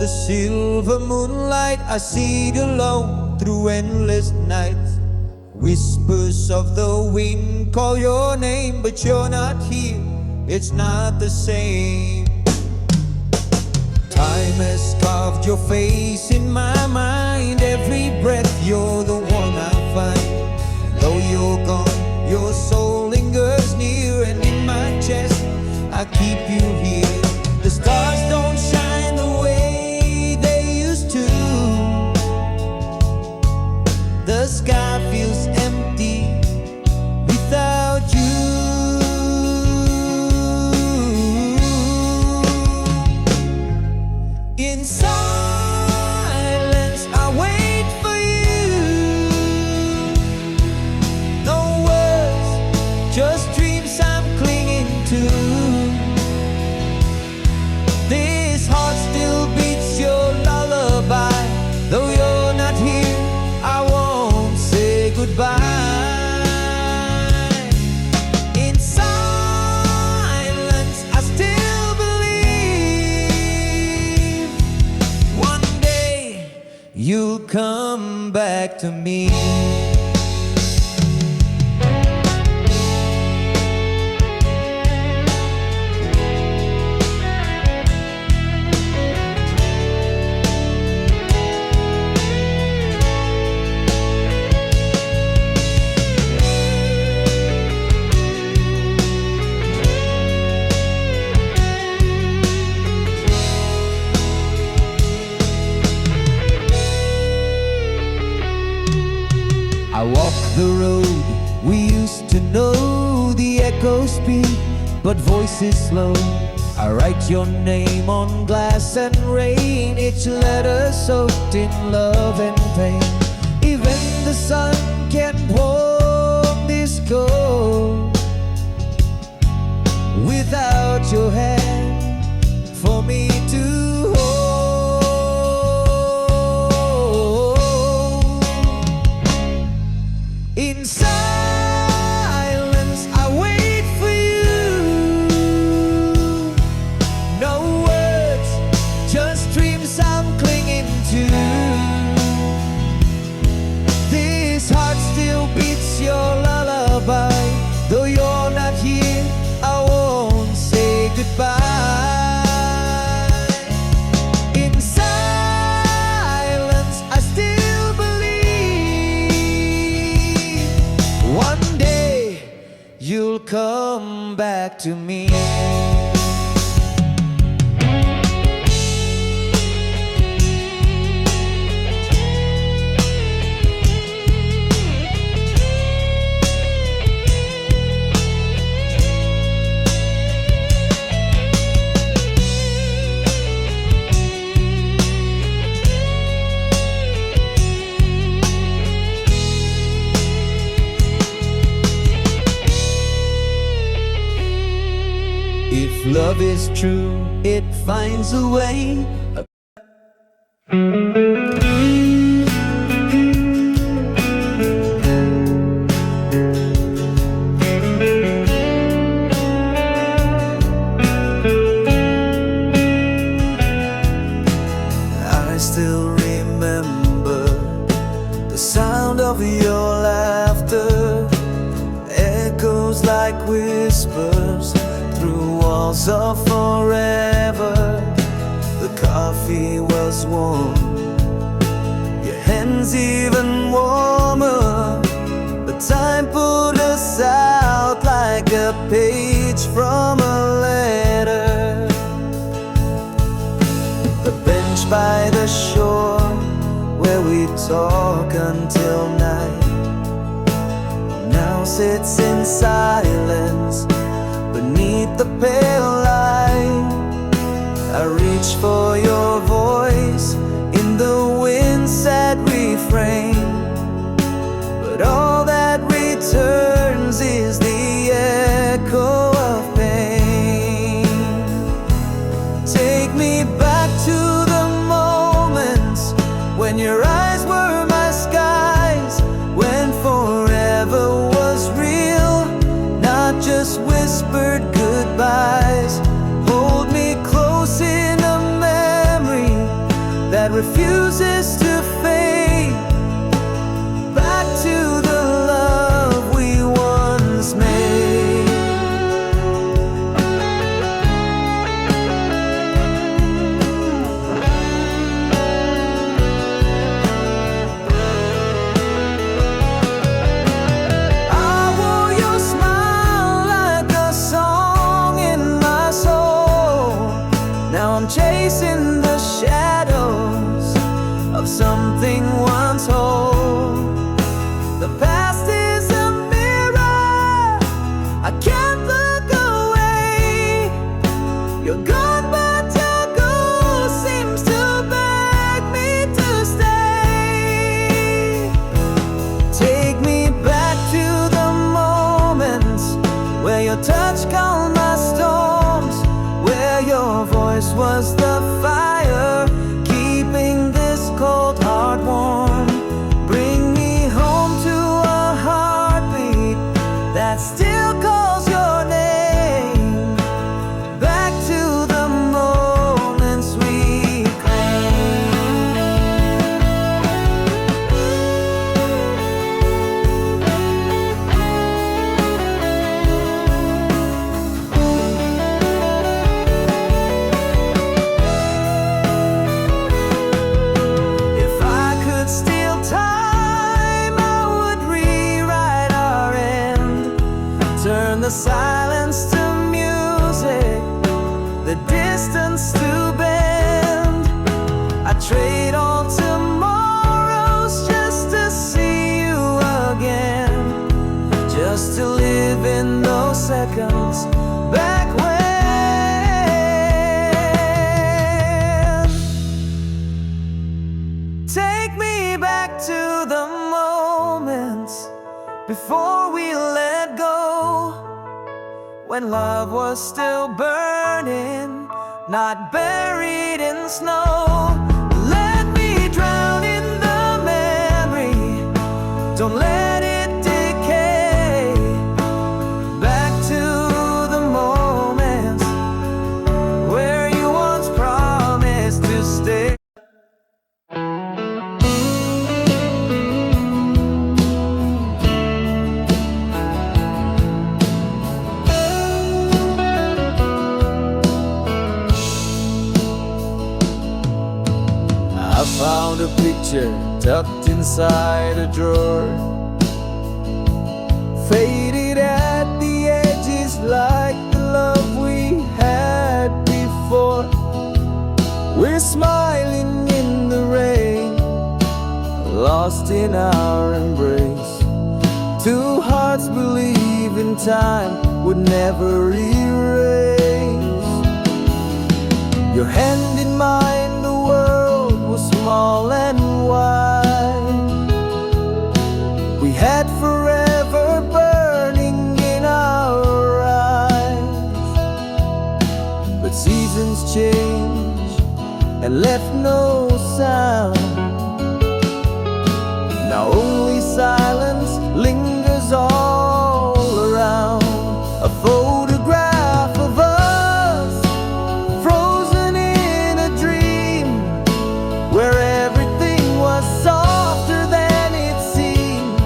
the silver moonlight, I sit alone through endless nights. Whispers of the wind call your name, but you're not here, it's not the same. Time has carved your face in my mind. Every breath you're the one I find. Though you're gone, your soul lingers near, and in my chest I keep you here. The stars don't shine the way they used to. The sky feels empty without you. In silence I wait for you. No words, just dreams I'm clinging to. This heart still beats your lullaby. Though you're not here, I won't say goodbye. In silence I still believe one day you'll come back to me. I walk the road we used to know. The echoes speak, but voices slow. I write your name on glass and rain, each letter soaked in love and pain. Even the sun can't warm this cold without your hand for me to hold. In silence I wait for you. No words, just dreams I'm clinging to. This heart still beats your lullaby. Though you're not here, I won't say goodbye. In silence I still believe one day you'll come back to me. If love is true, it finds a way. I still remember the sound of your laughter, echoes like whispers through walls of forever. The coffee was warm, your hands even warmer. But time put us out like a page from a letter. The bench by the shore where we talk until night now sits in silence beneath the pale light. I reach for your voice in the wind's sad refrain, but all that returns is the echo of pain. Take me back to the moments when your eyes were my skies, when forever was real, not just whispered goodbyes. Hold me close in a refuses to fade. Back to the love we once made. I wore your smile like a song in my soul. Now I'm chasing the shadows of something once whole. The past is a mirror, I can't look away. You're gone, but your ghost seems to beg me to stay. Take me back to the moments where your touch calmed my storms, where your voice was the fire keeping this cold heart warm. Bring me home to a heartbeat that still calls your name. Back to the moments we claim. If I could steal time, I would rewrite our end. Turn the silence to music, the distance to bend. I trade all tomorrows just to see you again, just to live in those seconds back when. Take me back to the moments before we let go, when love was still burning, not buried in snow. Let me drown in the memory, don't let it decay. Back to the moments where you once promised to stay. I found a picture tucked inside a drawer, faded at the edges like the love we had before. We're smiling in the rain, lost in our embrace. Two hearts believing time would never erase. Your hand in mine, the world was small and wide. We had forever burning in our eyes. But seasons change and left no sound. Now only silence lingers all around. A photograph of us frozen in a dream, where everything was softer than it seemed.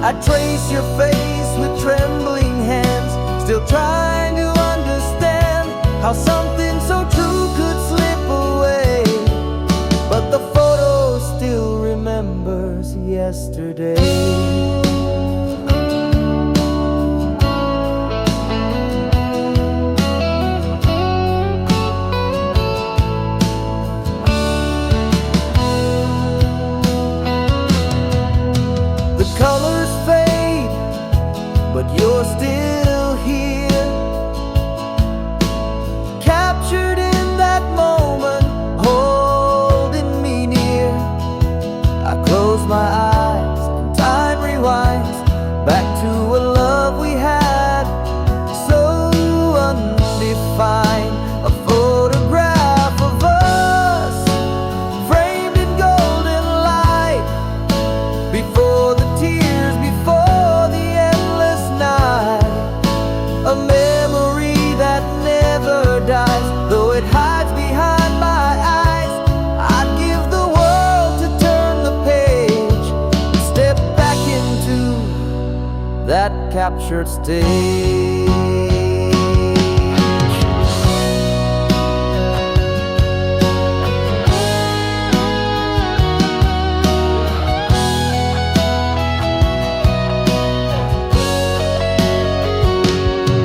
I trace your face with trembling hands, still trying to understand how something so true could slip away. But the photo still remembers yesterday. Colors fade, but you're still here, captured stage.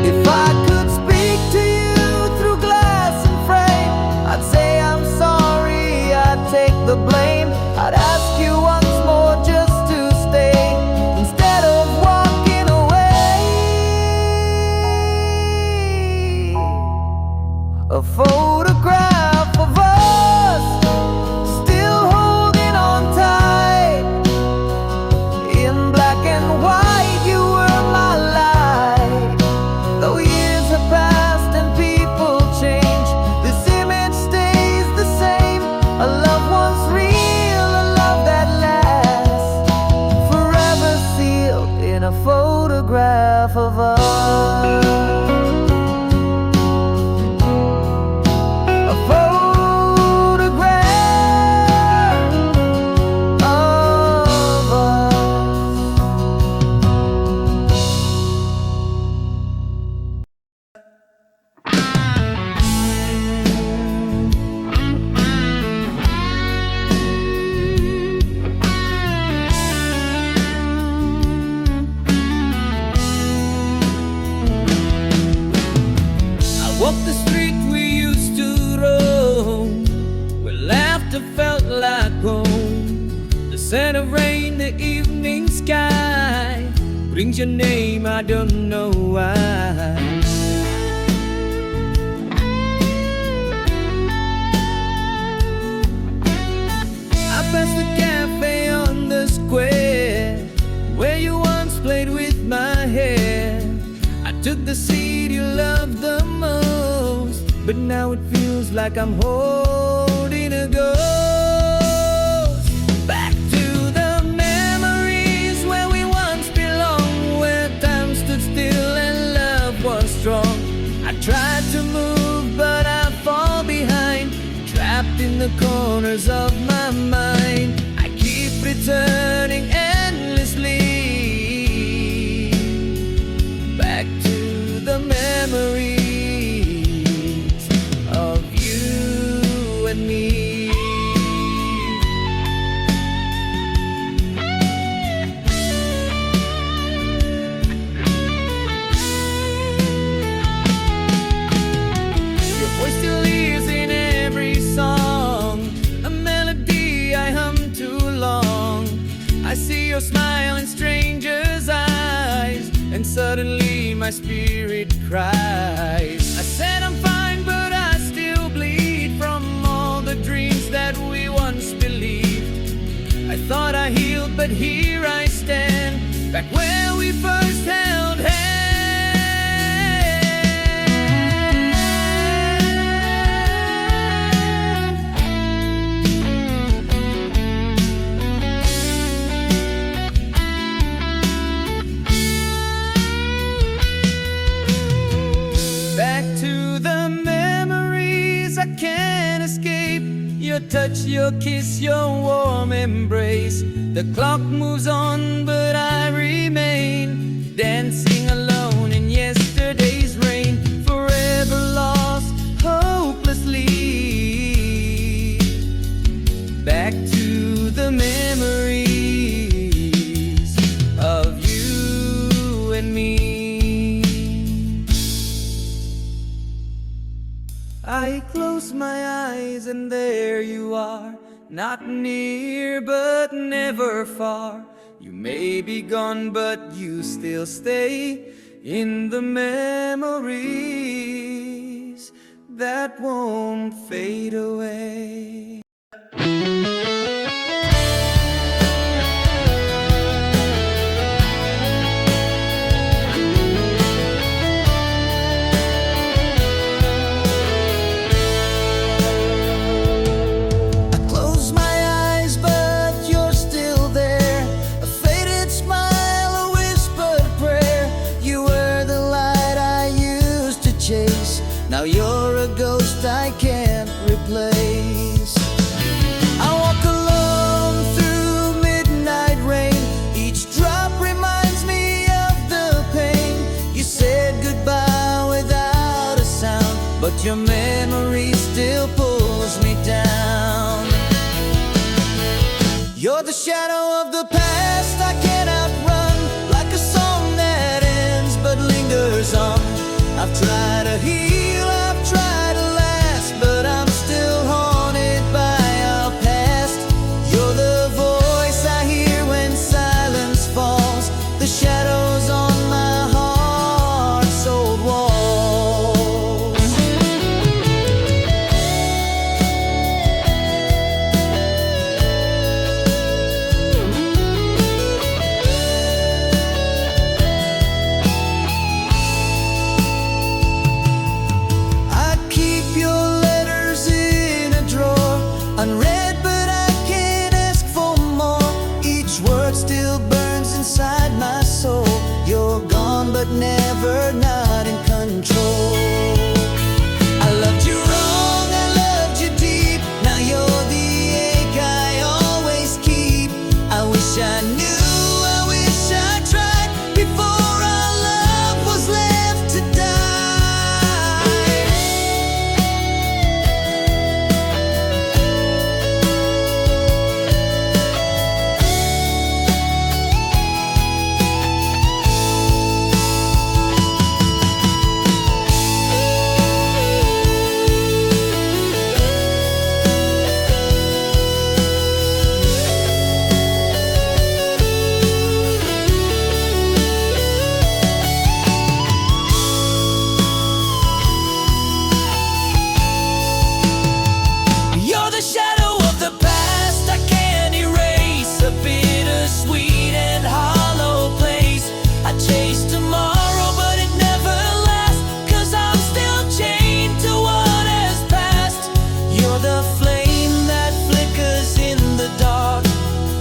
If I could speak to you through glass and frame, I'd say I'm sorry, I'd take the blame. I'd ask you once more just to stay instead of walking away. A photograph of us still holding on tight. In black and white, you were my light. Though years have passed and people change, this image stays the same. A love once real, a love that lasts, forever sealed in a photograph of us. A photograph of us. I walked the street we used to roam, where laughter felt like home. The scent of rain, the evening sky brings your name, I don't know why. I passed the cafe on the square where you once played with my hair. I took the seat you loved the most, but now it feels like I'm holding a ghost. Back to the memories where we once belonged, where time stood still and love was strong. I tried to move, but I fall behind, trapped in the corners of my mind. I keep returning endlessly back to the memories of you and me. Your voice still is in every song, a melody I hum too long. I see your smile in strangers' eyes, and suddenly my spirit cries. I said I'm fine, but I still bleed from all the dreams that we once believed. I thought I healed, but here I stand, back where we first held hands. Back to the memories I can't escape. Your touch, your kiss, your warm embrace. The clock moves on, but I remain dancing alone in yesterday's rain, forever lost hopelessly. Back to the memories of you and me. I close my eyes and there you are, not near but never far. You may be gone, but you still stay in the memories that won't fade away. Now you're a ghost I can't replace. but your memory still pulls me down. You're the shadow of the past I can't outrun, like a song that ends but lingers on. I've tried to heal, I've tried to last, but I'm still haunted by our past. You're the voice I hear when silence falls, the shadows on my heart's old walls. I keep your letters in a drawer, unread, but I can't ask for more. Each word still burns inside my soul. You're gone but never not in control. I loved you wrong, I loved you deep. Now you're the ache I always keep. I wish I knew, I wish I tried before our love was left to die. You're the shadow of the past I can't erase, a bittersweet and hollow place. I chase tomorrow but it never lasts, 'cause I'm still chained to what has passed. You're the flame that flickers in the dark,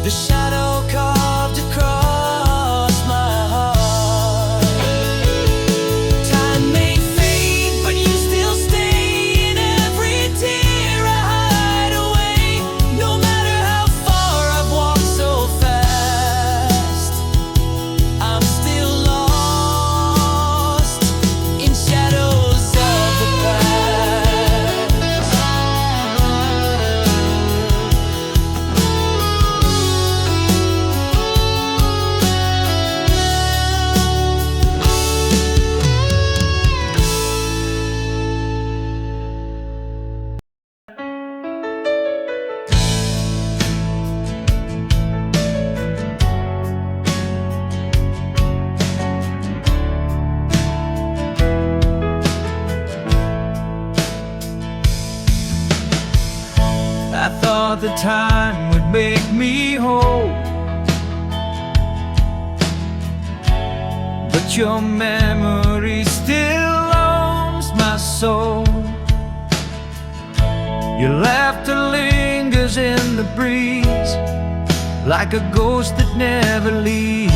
the shadow carved across my heart. Time may fade, but you still stay in every tear I hide away. No matter how far I've walked so fast, I'm still lost in shadows of the past. I thought the time would make me whole, but your memory still owns my soul. Your laughter lingers in the breeze, like a ghost that never leaves.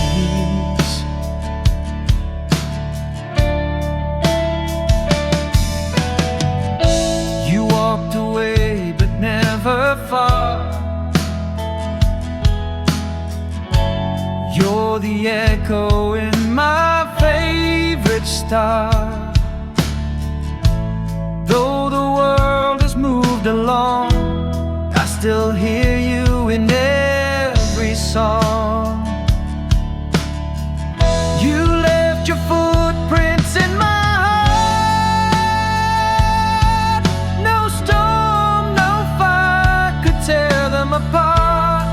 You walked away but never far. You're the echo in my favorite star. Though the world has moved along, I still hear you in every song. You left your footprints in my heart. No storm, no fire could tear them apart.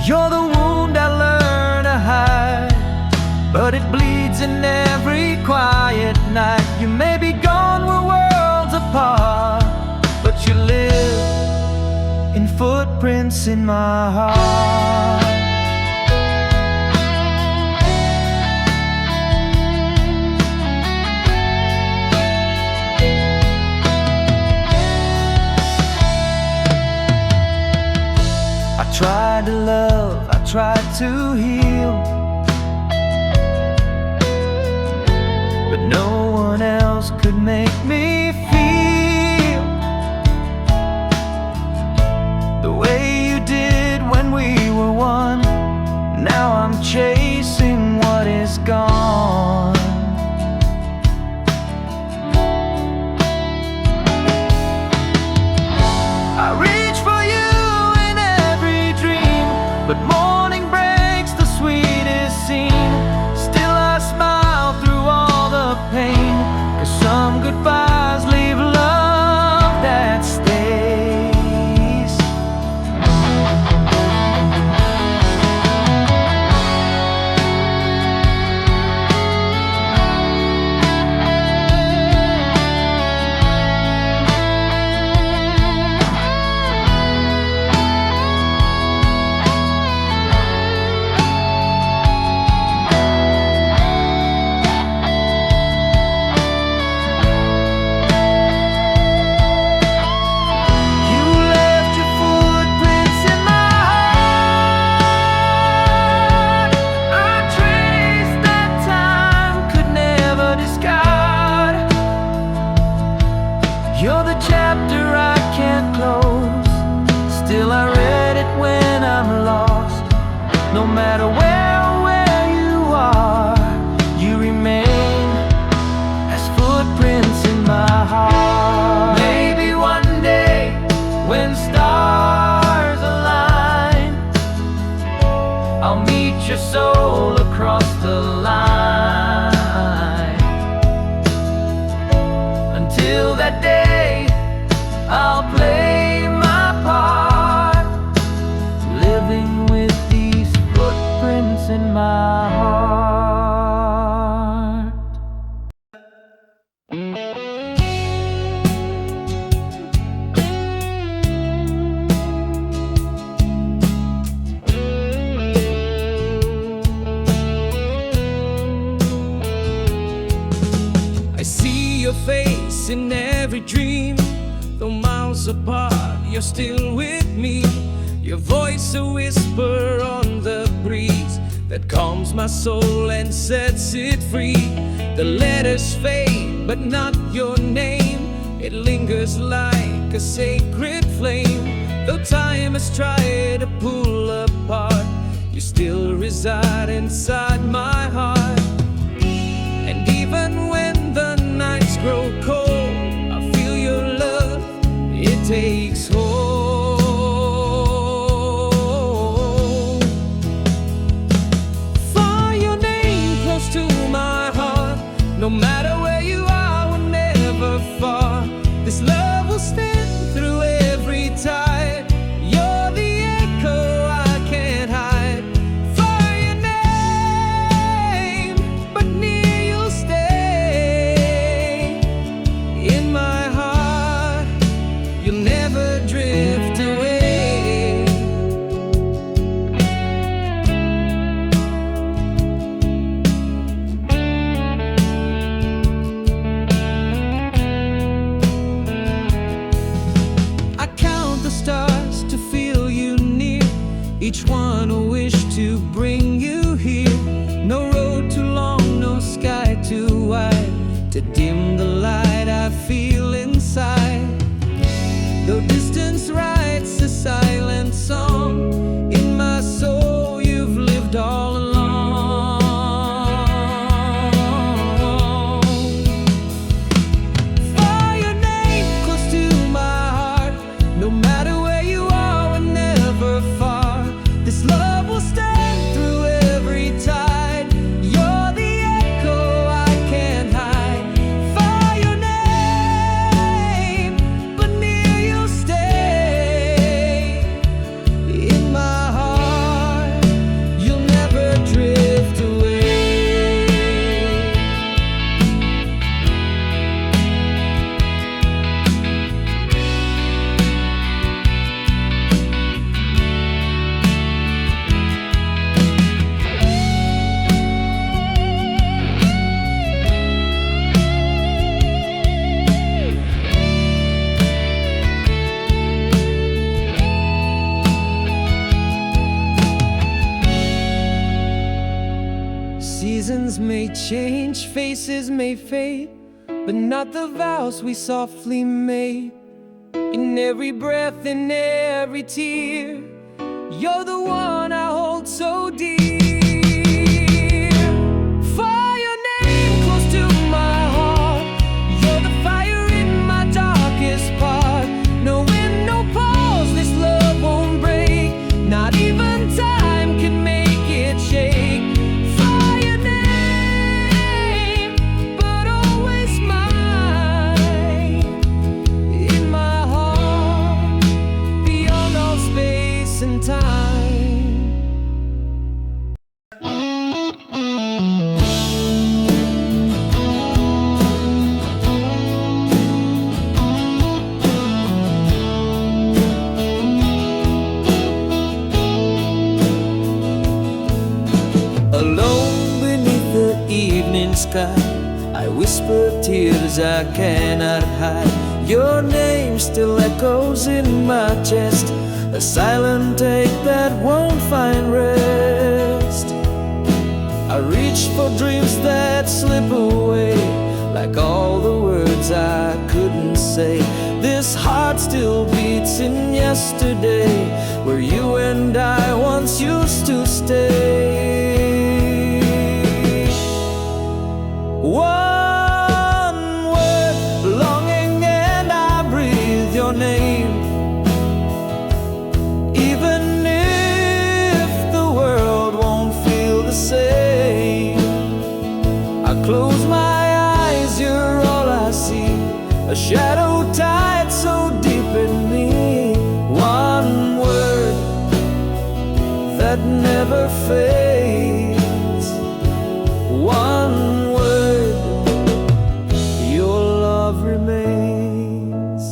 You're the wound I learned to hide, but it bleeds in every quiet night. You may be gone, we're worlds apart, but you live in footprints in my heart. I tried to love, I tried to heal, but no one else could make me feel the way you did when we were one. Now I'm chasing what is gone. place in every dream. Though miles apart, you're still with me. Your voice a whisper on the breeze that calms my soul and sets it free. The letters fade, but not your name. It lingers like a sacred flame. Though time has tried to pull apart, you still reside inside my heart. And even when the nights grow cold, I feel your love, it takes hold. Fire your name close to my heart. No matter where you are, we're never far. This love will stand through every tide. You're the echo I can't hide. Fire your name, but near you'll stay. In my heart, you'll never drift away. I count the stars to feel you near, each one a wish to bring you here. No road too long, no sky too wide to dim the light I feel inside. Though distance writes a silent song, in my soul you've lived all along. Fire your name close to my heart. No matter where you are, we're never far. This love will stand through every tide. You're the echo I can't hide. Fire your name, but near you'll stay. In my heart, you'll never drift away. Seasons may change, faces may fade, but not the vows we softly made. In every breath, in every tear, you're the one I hold so dear. Fire your name close to my heart. You're the fire in my darkest part. No wind, no pause, this love won't break. Not even time can make it shake. Fire your name, but always mine. In my heart, beyond all space and time. Alone beneath the evening sky, I whisper tears I cannot hide. Your name still echoes in my chest, a silent ache that won't find rest. I reach for dreams that slip away, like all the words I couldn't say. This heart still beats in yesterday, where you and I once used to stay. One word, longing, and I breathe your name. Even if the world won't feel the same, I close my eyes, you're all I see, a shadow tied so deep in me. One word that never fades. One word, your love remains.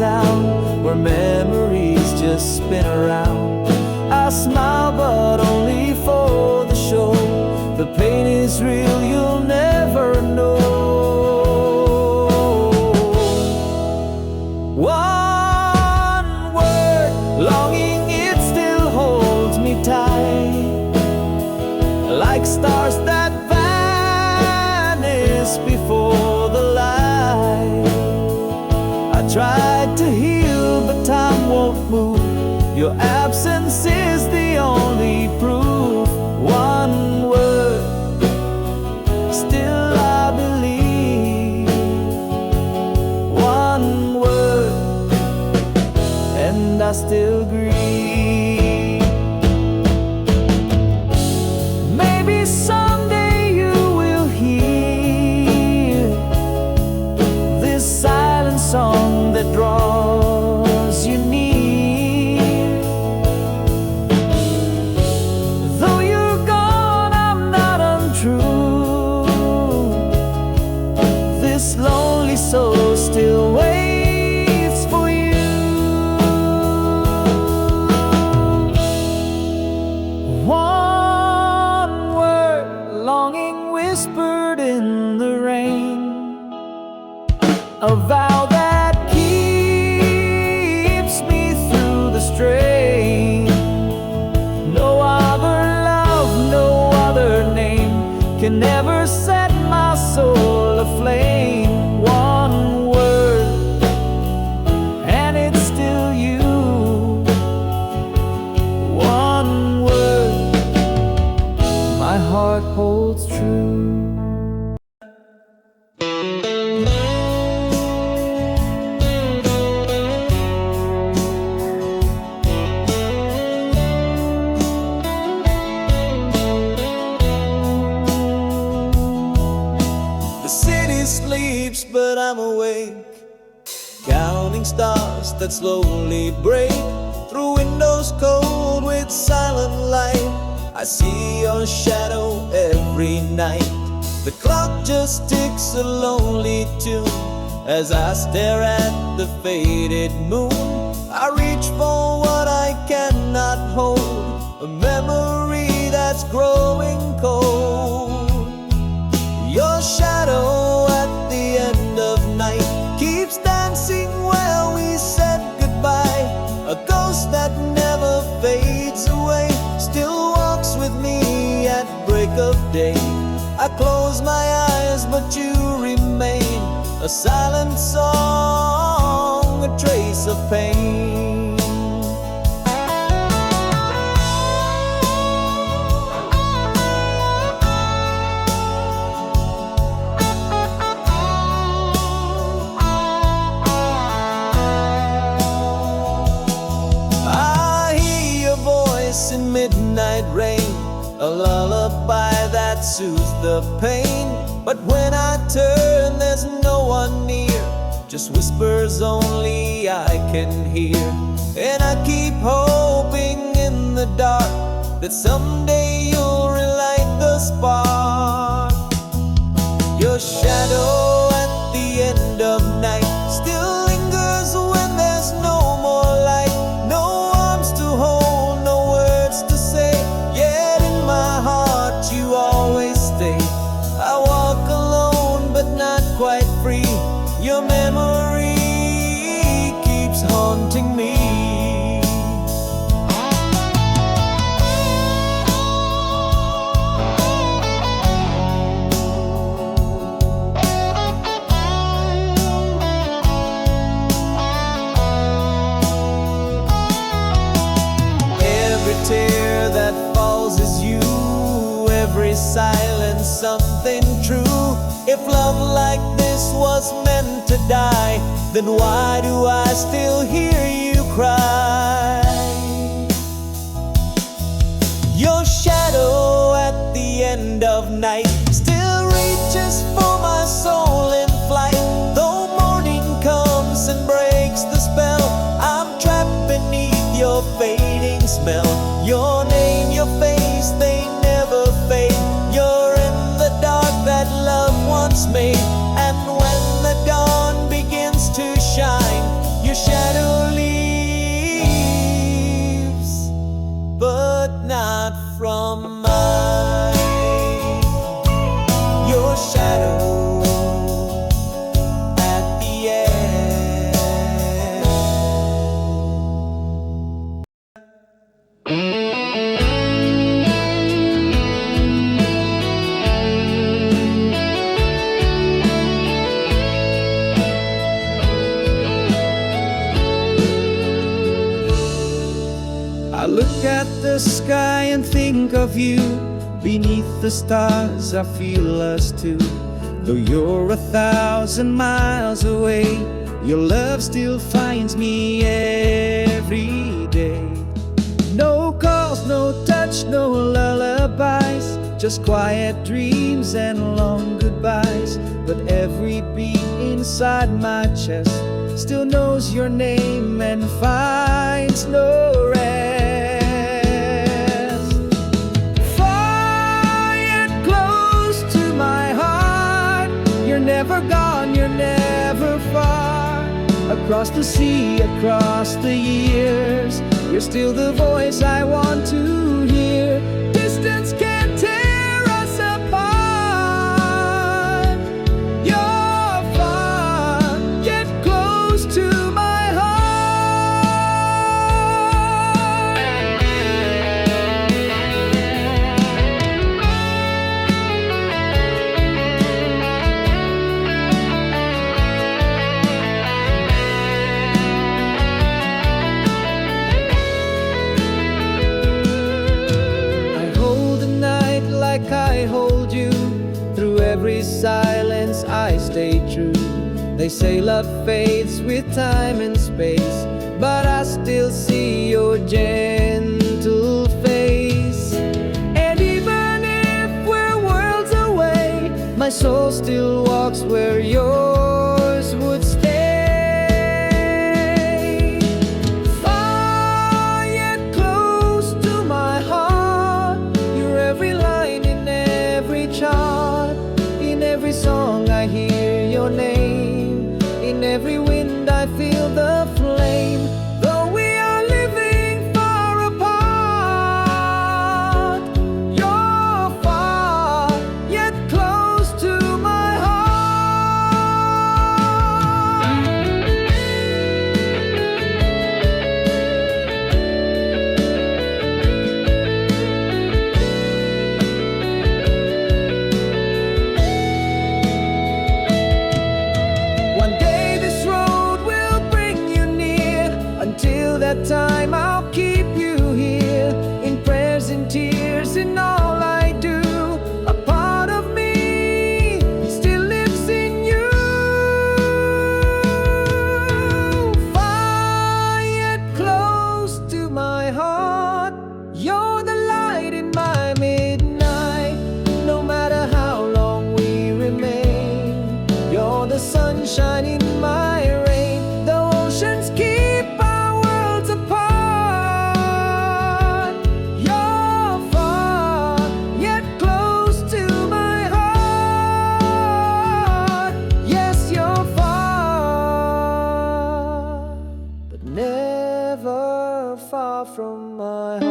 sound where memories just spin around. I smile but only for the show. The pain is real, you'll never know. One word, longing, it still holds me tight, like stars that vanish before the light. I tried to heal, but time won't move. Your absence is the only proof. One word, still I believe. One word, and I still grieve. Maybe someday you will hear this silent song that draws you near. Though you're gone, I'm not untrue. This lonely soul still waits for you. One word, longing whispered in the rain, a vow that keeps me through the strain. No other love, no other name can never set my soul aflame. One word, and it's still you. One word, my heart holds true. The city sleeps, but I'm awake, counting stars that slowly break through windows cold with silent light. I see your shadow every night. The clock just ticks a lonely tune as I stare at the faded moon. I reach for what I cannot hold, a memory that's growing cold. Your shadow at the end of night keeps dancing where we said goodbye. A ghost that never fades away still walks with me at break of day. I close my eyes, but you remain, a silent song, a trace of pain. In midnight rain, a lullaby that soothes the pain. But when I turn, there's no one near, just whispers only I can hear. And I keep hoping in the dark that someday you'll relight the spark. Your shadow at the end of night still lingers when there's no more light. No arms to hold, no words to say, yet in my heart you always stay. I walk alone but not quite free. Your memory keeps haunting me. Tear that falls is you, every silence something true. If love like this was meant to die, then why do I still hear you cry? Your shadow at the end of night still reaches for my soul in flight. Though morning comes and breaks the spell, I'm trapped beneath your fading smell. Your name, your face, they never fade. You're in the dark that love once made. And when the dawn begins to shine, your shadow at the sky and think of you. Beneath the stars I feel us too. Though you're 1,000 miles away, your love still finds me every day. No calls, no touch, no lullabies, just quiet dreams and long goodbyes. But every beat inside my chest still knows your name and finds no rest. Far yet close to my heart, you're never gone, you're never far. Across the sea, across the years, you're still the voice I want to hear. Distance can't tear us apart. You're far, yet close to my I hold you. Through every silence I stay true. They say love fades with time and space, but I still see your gentle face. And even if we're worlds away, my soul still walks where yours would stay. Far yet close to my heart, you're every line in every chart. In every song I hear your name. In every wind I feel the flame. Though we are living far apart, you're far yet close to my that time. I'll keep you here in prayers and tears, in all I do. A part of me still lives in you. Far yet close to my heart, you're the light in my midnight. No matter how long we remain, you're the sunshine in my rain. The oceans keep apart. You're far yet close to my heart. Yes, you're far, but never far from my heart.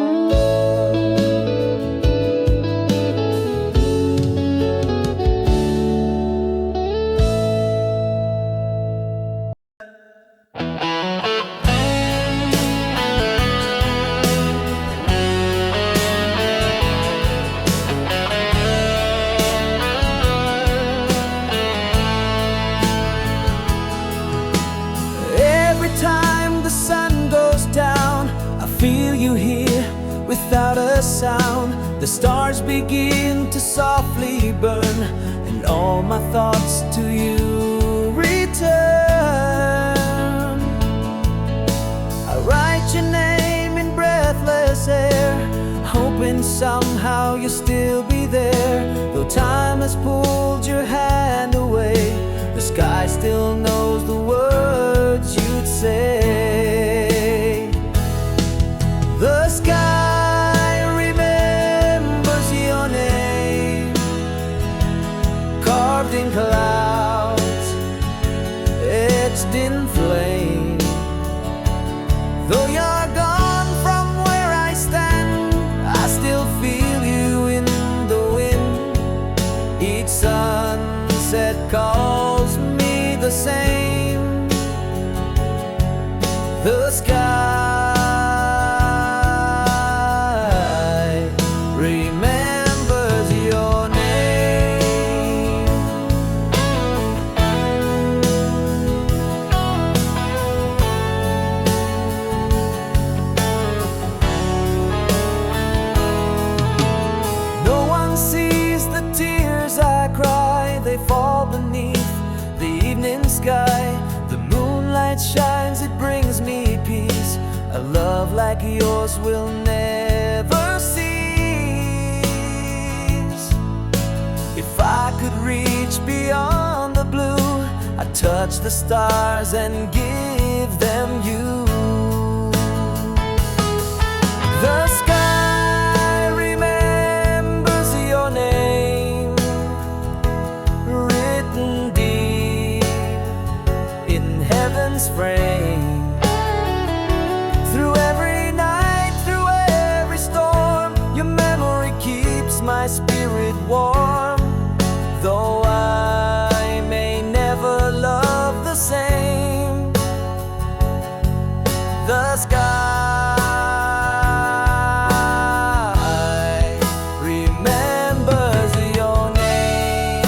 Feel you here without a sound. The stars begin to softly burn, and all my thoughts to you return. I write your name in breathless air, hoping somehow you'll still be there. Though time has pulled your hand away, the sky still knows the words you'd say. The sky remembers your name, carved in clouds, etched in flame. Though you're gone from where I stand, I still feel you in the wind. Each sunset calls me the same. The sky it shines, it brings me peace. A love like yours will never cease. If I could reach beyond the blue, I'd touch the stars and give them you. The sky remembers your name, written deep in heaven's frame. Through every night, through every storm, your memory keeps my spirit warm. Though I may never love the same, the sky remembers your name.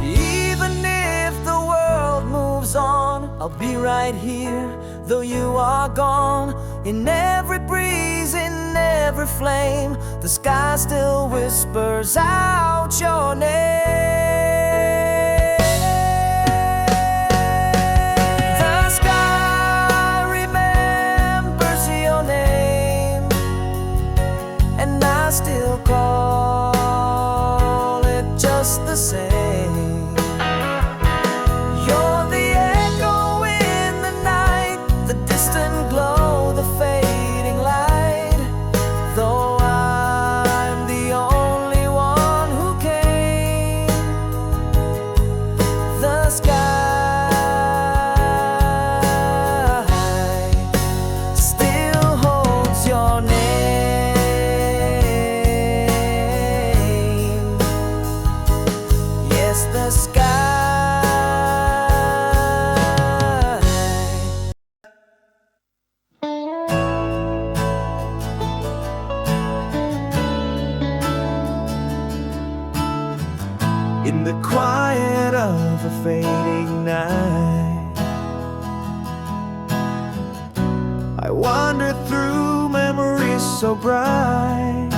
Even if the world moves on, I'll be right here, though you are gone. In every breeze, in every flame, the sky still whispers out your name. The sky remembers your name, and I still call it just the same. You're the echo in the night, the distant glow, the fading light. Though I'm the only one who came, the sky still holds your name. Yes, the sky. In the quiet of a fading night, I wander through memories so bright.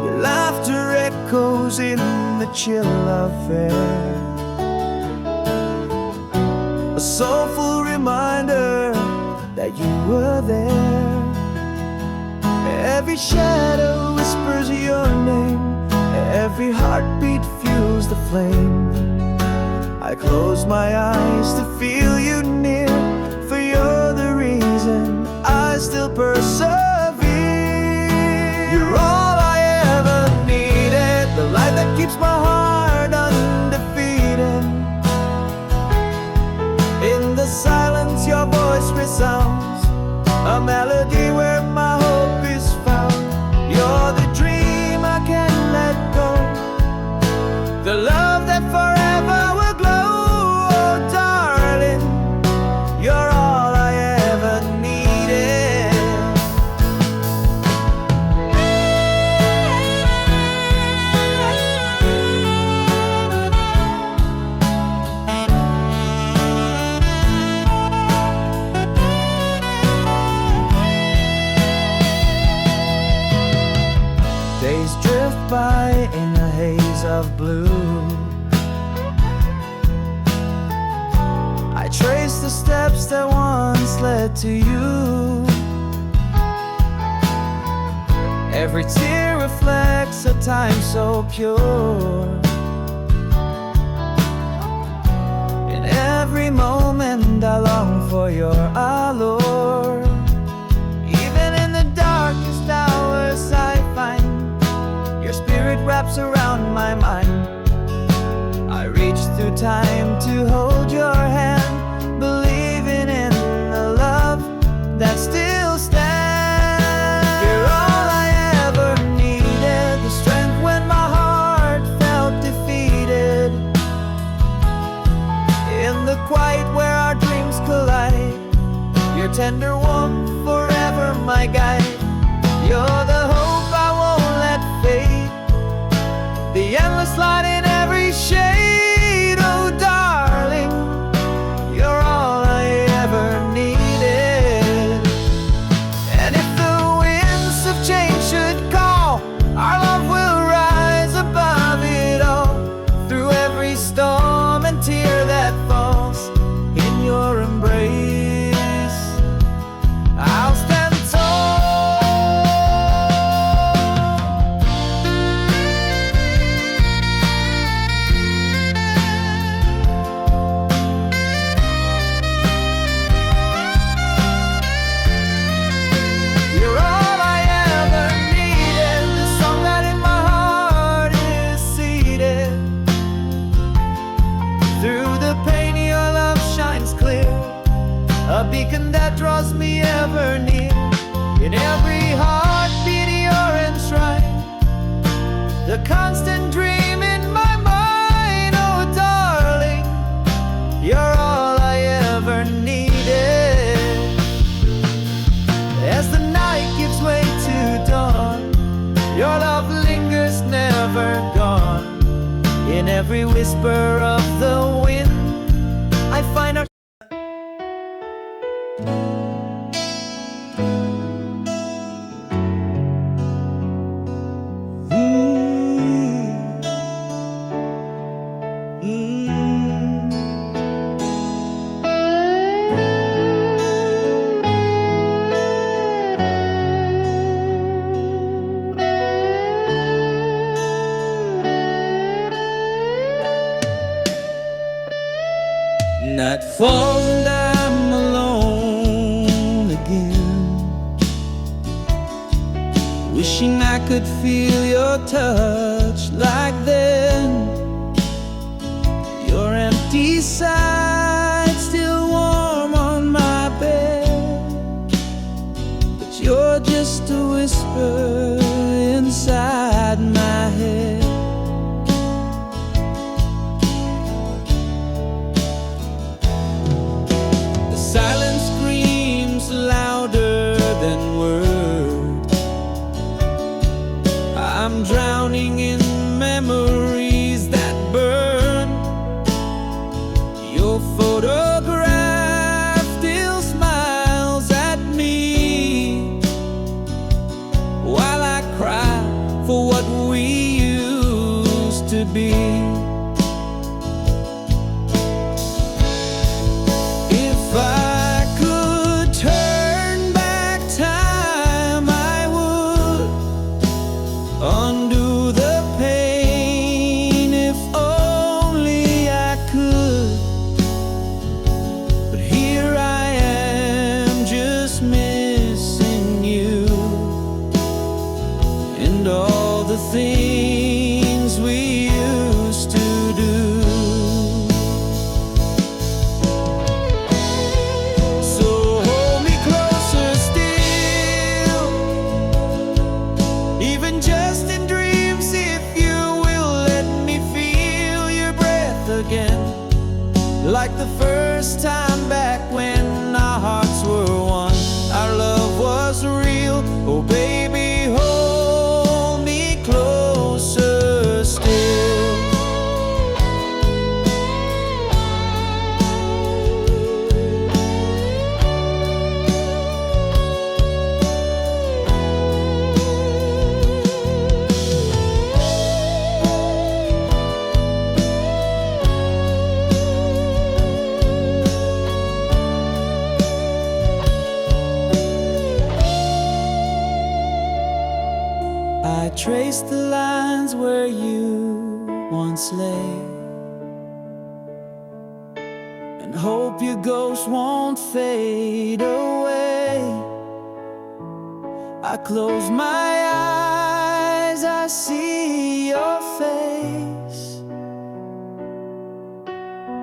Your laughter echoes in the chill of air, a soulful reminder that you were there. Every shadow whispers your name, every heartbeat fuels the flame. I close my eyes to feel you near, for you're the reason I still persevere. You're all I ever needed, the light that keeps my heart undefeated. In the silence your voice resounds, a melody where my hope is found. You're the dream I can't let go, the love that forever will glow. Oh darling, you're all I ever needed. Days drift by in a haze of blue. I trace the steps that once led to you. Every tear reflects a time so pure. In every moment I long for your allure. Even in the darkest hours I find your spirit wraps around my mind. I reach through time to hold your hand, believing in the love that still stands. You're all I ever needed, the strength when my heart felt defeated. In the quiet where our dreams collide, your tender warmth forever my guide. You're the hope I won't let fade, the endless light in every shade. Oh darling, you're all I ever needed. a beacon that draws me ever near. In every heartbeat you're enshrined, the constant dream in my mind. Oh darling, you're all I ever needed. As the night gives way to dawn, your love lingers, never gone. In every whisper of the wind, I find our Nightfall and I'm alone again, wishing I could feel your touch like then. Your empty side still warm on my bed, but you're just a whisper inside my head. Silence screams louder than words. I'm drowning in memories that burn. Your photograph still smiles at me while I cry for what we used to be. If I could turn back time, I would undo the pain, if only I could. But here I am, just missing you and all the things we used to do. Like the first time back when our hearts were one, our love was real. Oh baby, hold me closer still. I trace the lines where you once lay, and hope your ghost won't fade away. I close my eyes, I see your face,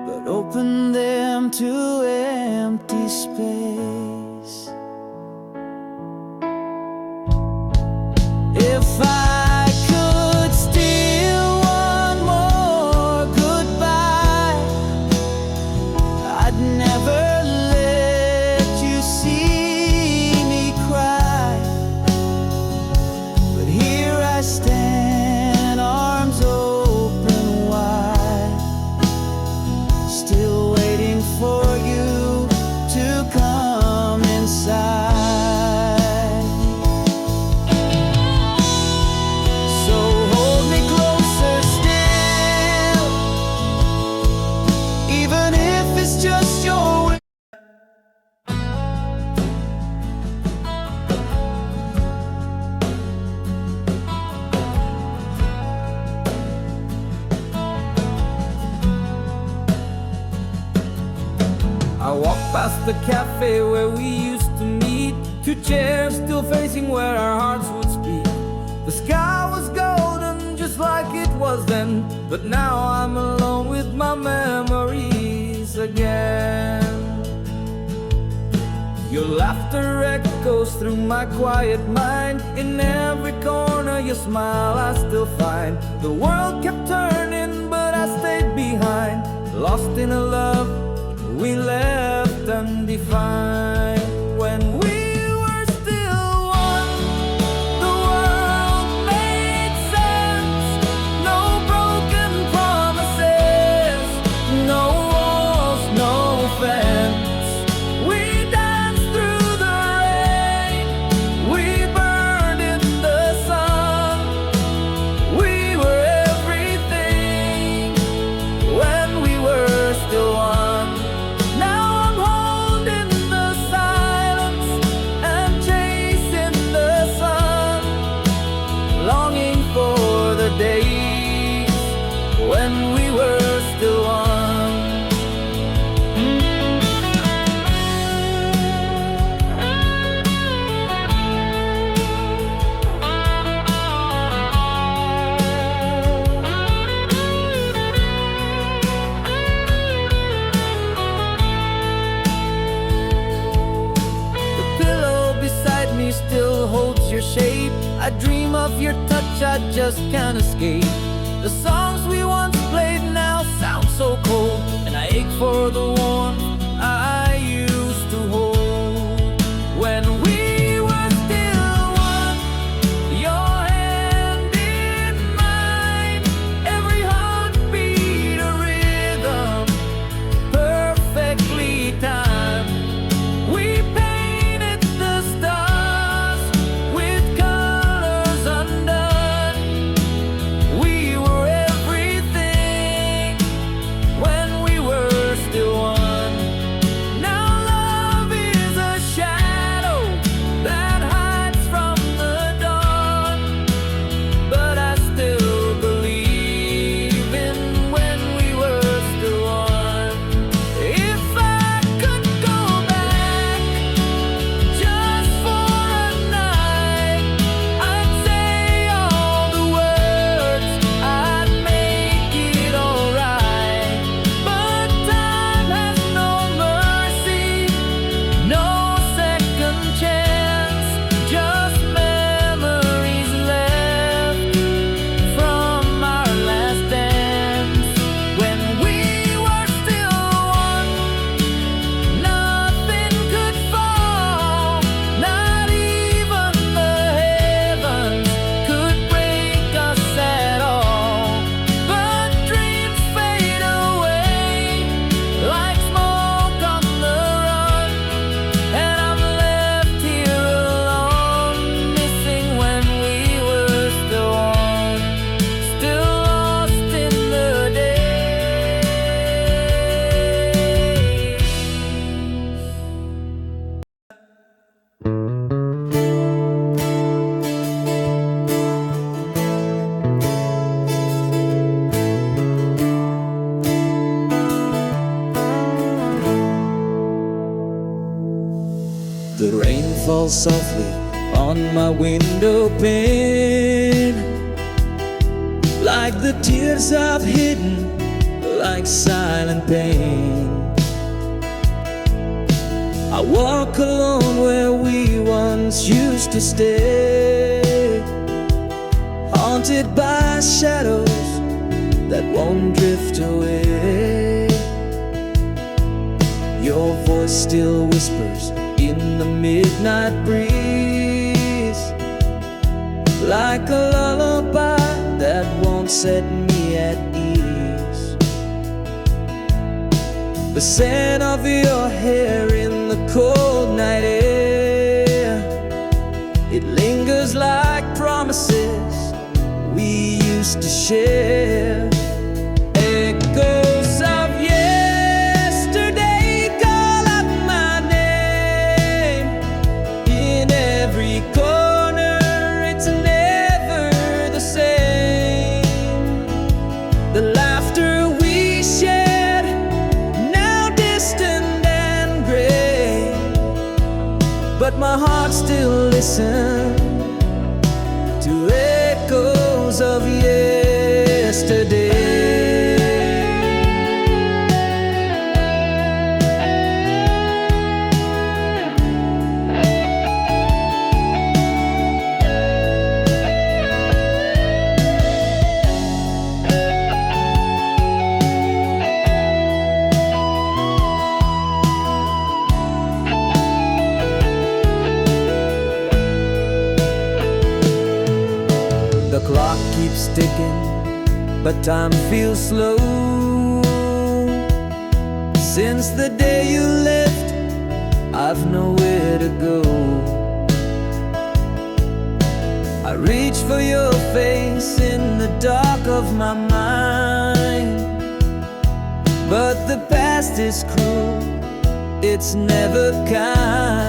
but open them to empty space. If I could steal one more goodbye, I'd never let you see me cry. But here I stand, arms open wide, still waiting for you to come inside. I walk past the cafe where we used to meet, two chairs still facing where our hearts would speak. The sky was golden just like it was then, but now I'm alone with my memories again. Your laughter echoes through my quiet mind. In every corner your smile I still find. The world kept turning but I stayed behind, lost in a love we left undefined. When we were still one, the world made sense. No broken promises, no walls, no fence. We danced through the rain, we burned in the sun. We were everything when we were still one. Now I'm holding the silence and chasing the sun, longing for the days when we were still one. The pillow beside me still holds your shape. I dream of your touch, I just can't escape. The songs we once played now sound so cold, and I ache for the warmth I used to hold. When we were still one, your hand in mine, every heartbeat a rhythm, perfectly timed. We painted the stars with colors undone. We were everything when we were still one. Now love is a shadow that hides from the dawn, but I still believe in when we were still one. If I could go back just for a night, I'd say all the words, I'd make it alright. But time has no mercy, no second chance, just memories left from our last dance. When we were still one, nothing could fall, not even the heavens could break us at all. But dreams fade away like smoke on the run, and I'm left here alone, missing when we were still one, still lost in the days. The rain falls softly on my window pane, like the tears I've hidden, like silent pain. I walk alone where we once used to stay, haunted by shadows that won't drift away. Your voice still whispers in the midnight breeze, like a lullaby that won't set me at ease. The scent of your hair in the cold night air, it lingers like promises we used to share. Echoes of yesterday call out my name. In every corner it's never the same. The laughter we shared, now distant and gray, but my heart still listens to echoes of yesterday. clock keeps ticking, but time feels slow. Since the day you left, I've nowhere to go. I reach for your face in the dark of my mind, but the past is cruel, it's never kind.